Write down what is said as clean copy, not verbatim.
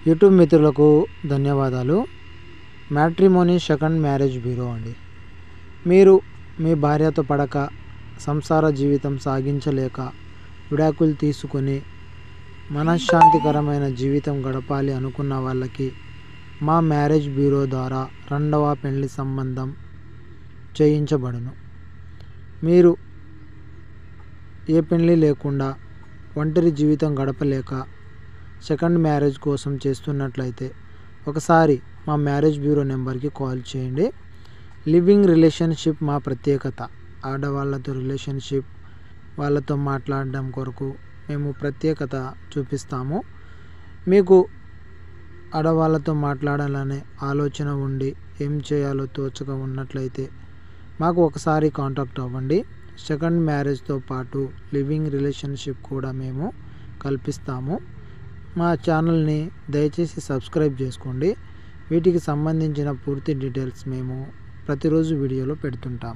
YouTube మిత్రులకు ధన్యవాదాలు. Matrimony second marriage bureau అండి. మీరు మీ భార్యతో పడక సంసార జీవితం సాగించలేక విడాకులు తీసుకొని మనశ్శాంతికరమైన జీవితం గడపాలి అనుకున్న వాళ్ళకి మా మ్యారేజ్ బ్యూరో ద్వారా రెండవ పెళ్లి సంబంధం చేయించబడును. మీరు ఏ పెళ్లి లేకుండా ఒంటరి జీవితం గడపలేక సెకండ్ మ్యారేజ్ కోసం చేస్తున్నట్లయితే ఒకసారి మా మ్యారేజ్ బ్యూరో నెంబర్కి కాల్ చేయండి. లివింగ్ రిలేషన్షిప్ మా ప్రత్యేకత. ఆడవాళ్ళతో రిలేషన్షిప్ వాళ్ళతో మాట్లాడడం కొరకు మేము ప్రత్యేకత చూపిస్తాము. మీకు ఆడవాళ్ళతో మాట్లాడాలనే ఆలోచన ఉండి ఏం చేయాలో తోచక ఉన్నట్లయితే మాకు ఒకసారి కాంటాక్ట్ అవ్వండి. సెకండ్ మ్యారేజ్తో పాటు లివింగ్ రిలేషన్షిప్ కూడా మేము కల్పిస్తాము. మా ఛానల్ని దయచేసి సబ్స్క్రైబ్ చేసుకోండి. వీటికి సంబంధించిన పూర్తి డీటెయిల్స్ మేము ప్రతిరోజు వీడియోలో పెడుతుంటాము.